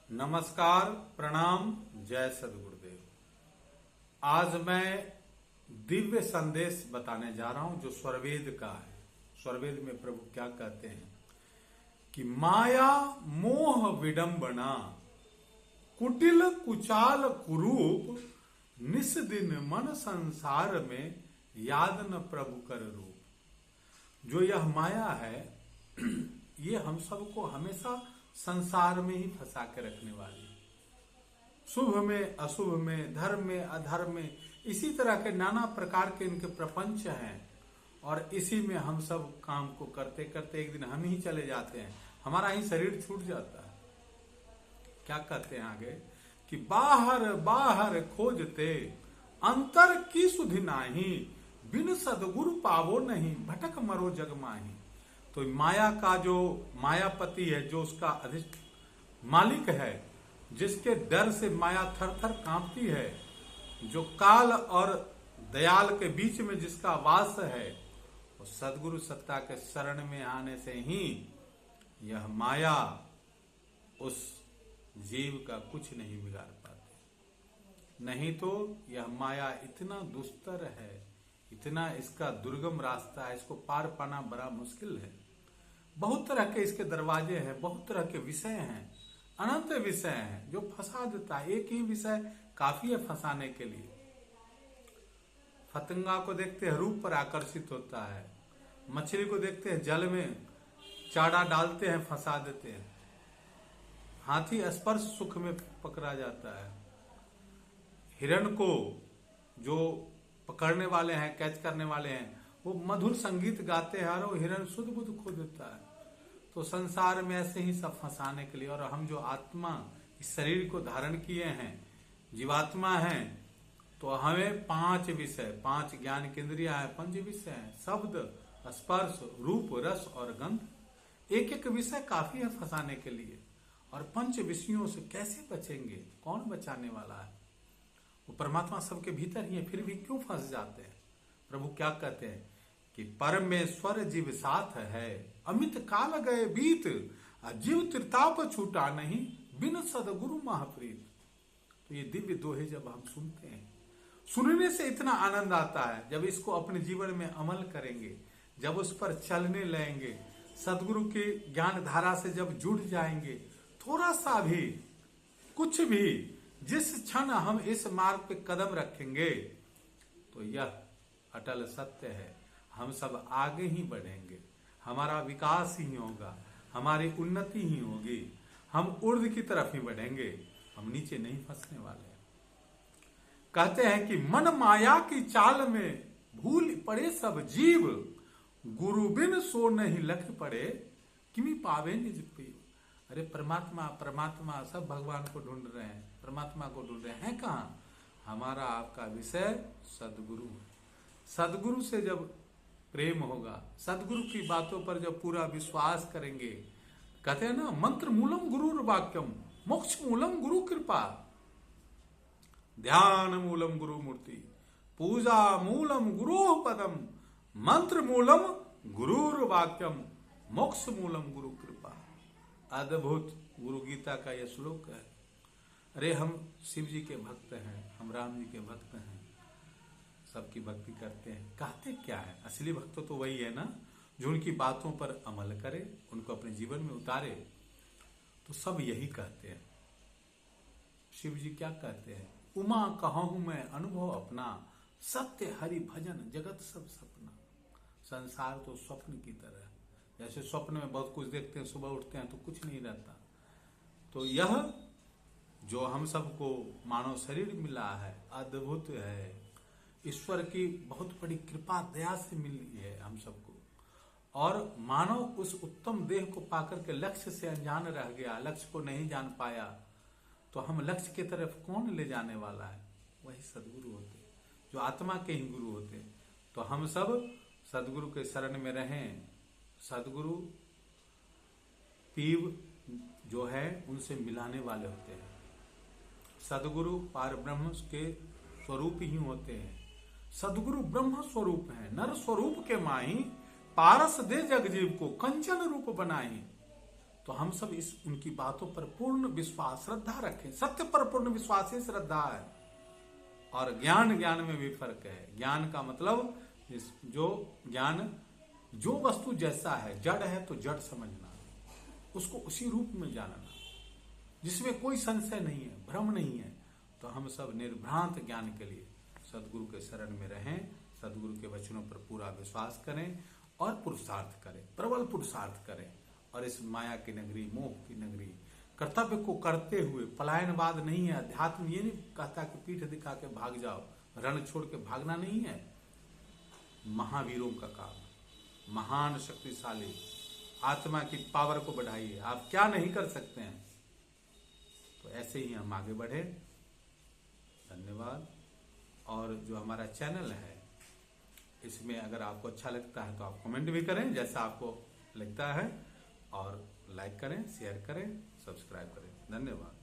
नमस्कार, प्रणाम, जय सद्गुरुदेव। आज मैं दिव्य संदेश बताने जा रहा हूं जो स्वरवेद का है। स्वरवेद में प्रभु क्या कहते हैं कि माया मोह विडंबना कुटिल कुचाल कुरूप निस दिन मन संसार में याद न प्रभु कर रूप। जो यह माया है ये हम सबको हमेशा संसार में ही फंसा के रखने वाली है। शुभ में अशुभ में, धर्म में अधर्म में, इसी तरह के नाना प्रकार के इनके प्रपंच हैं और इसी में हम सब काम को करते करते एक दिन हम ही चले जाते हैं, हमारा ही शरीर छूट जाता है। क्या कहते हैं आगे कि बाहर बाहर खोजते अंतर की सुधि नाही, बिन सदगुरु पावो नहीं, भटक मरो जग माही। तो माया का जो मायापति है, जो उसका मालिक है, जिसके डर से माया थर थर कांपती है, जो काल और दयाल के बीच में जिसका वास है, वो सदगुरु सत्ता के शरण में आने से ही यह माया उस जीव का कुछ नहीं बिगाड़ पाती। नहीं तो यह माया इतना दुस्तर है, इतना इसका दुर्गम रास्ता है, इसको पार पाना बड़ा मुश्किल है। बहुत तरह के इसके दरवाजे हैं, बहुत तरह के विषय हैं, अनंत विषय हैं जो फंसा देता है। एक ही विषय काफी है फंसाने के लिए। पतंगा को देखते हैं रूप पर आकर्षित होता है, मछली को देखते हैं जल में चारा डालते हैं फंसा देते हैं, हाथी स्पर्श सुख में पकड़ा जाता है, हिरण को जो पकड़ने वाले हैं, कैच करने वाले हैं, वो मधुर संगीत गाते हैं और वो हिरण शुद्ध बुद्ध खो देता है। तो संसार में ऐसे ही सब फंसाने के लिए, और हम जो आत्मा इस शरीर को धारण किए हैं, जीवात्मा हैं, तो हमें 5 विषय, 5 ज्ञान की इंद्रियां हैं, 5 विषय हैं, शब्द, स्पर्श, रूप, रस और गंध। एक एक विषय काफी है फंसाने के लिए। और 5 विषयों से कैसे बचेंगे? कौन बचाने वाला है? वो परमात्मा सबके भीतर ही है, फिर भी क्यों फंस जाते हैं? प्रभु क्या कहते हैं कि परमेश्वर जीव साथ है, अमित काल गए बीत, जीव त्रिताप छूटा नहीं, बिन सदगुरु महाप्रीत। तो ये दिव्य दोहे जब हम सुनते हैं, सुनने से इतना आनंद आता है। जब इसको अपने जीवन में अमल करेंगे, जब उस पर चलने लगेंगे, सदगुरु की ज्ञान धारा से जब जुड़ जाएंगे, थोड़ा सा भी, कुछ भी, जिस क्षण हम इस मार्ग पे कदम रखेंगे तो यह अटल सत्य है, हम सब आगे ही बढ़ेंगे, हमारा विकास ही होगा, हमारी उन्नति ही होगी, हम ऊर्ध्व की तरफ ही बढ़ेंगे, हम नीचे नहीं फंसने वाले। कहते हैं कि मन माया की चाल में भूल पड़े सब जीव, गुरु बिन सो नहीं लख पड़े, किमी पावे निज प्रिय। अरे परमात्मा परमात्मा, सब भगवान को ढूंढ रहे हैं, परमात्मा को ढूंढ रहे हैं। कहाँ? हमारा आपका विषय सदगुरु है। सदगुरु से जब प्रेम होगा, सदगुरु की बातों पर जब पूरा विश्वास करेंगे, कहते हैं ना, मंत्र मूलम गुरु वाक्यम, मोक्ष मूलम गुरु कृपा, ध्यान मूलम गुरु मूर्ति, पूजा मूलम गुरु पदम, मंत्र मूलम गुरु वाक्यम, मोक्ष मूलम गुरु कृपा। अद्भुत गुरु गीता का यह श्लोक है। अरे हम शिव जी के भक्त हैं, हम राम जी के भक्त हैं, सबकी भक्ति करते हैं। कहते क्या है? असली भक्त तो वही है ना, जो उनकी बातों पर अमल करे, उनको अपने जीवन में उतारे। तो सब यही कहते हैं। शिव जी क्या कहते हैं? उमा कहूं मैं अनुभव अपना, सत्य हरि भजन जगत सब सपना। संसार तो स्वप्न की तरह है। जैसे स्वप्न में बहुत कुछ देखते हैं, सुबह उठते हैं तो कुछ नहीं रहता। तो यह जो हम सबको मानव शरीर मिला है, अद्भुत है, ईश्वर की बहुत बड़ी कृपा दया से मिली है हम सबको। और मानव उस उत्तम देह को पाकर के लक्ष्य से अनजान रह गया, लक्ष्य को नहीं जान पाया, तो हम लक्ष्य की तरफ कौन ले जाने वाला है? वही सदगुरु होते, जो आत्मा के ही गुरु होते। तो हम सब सदगुरु के शरण में रहें। सदगुरु पीव जो है उनसे मिलाने वाले होते हैं। सदगुरु पार ब्रह्म के स्वरूप ही होते हैं। सदगुरु ब्रह्म स्वरूप है, नर स्वरूप के माही, पारस दे जगजीव को कंचन रूप बनाई। तो हम सब इस उनकी बातों पर पूर्ण विश्वास, श्रद्धा रखें। सत्य पर पूर्ण विश्वास ही श्रद्धा है। और ज्ञान में भी फर्क है। ज्ञान का मतलब जो ज्ञान, जो वस्तु जैसा है, जड़ है तो जड़ समझना, उसको उसी रूप में जानना, जिसमें कोई संशय नहीं है, भ्रम नहीं है। तो हम सब निर्भ्रांत ज्ञान के लिए सदगुरु के शरण में रहें, सदगुरु के वचनों पर पूरा विश्वास करें और पुरुषार्थ करें, प्रबल पुरुषार्थ करें। और इस माया की नगरी, मोह की नगरी, कर्तव्य को करते हुए, पलायनवाद नहीं है। अध्यात्म ये नहीं कहता कि पीठ दिखा के भाग जाओ, रण छोड़ के भागना नहीं है। महावीरों का काम, महान शक्तिशाली आत्मा की पावर को बढ़ाइए। आप क्या नहीं कर सकते हैं। तो ऐसे ही हम आगे बढ़े। धन्यवाद। और जो हमारा चैनल है, इसमें अगर आपको अच्छा लगता है तो आप कमेंट भी करें जैसा आपको लगता है, और लाइक करें, शेयर करें, सब्सक्राइब करें। धन्यवाद।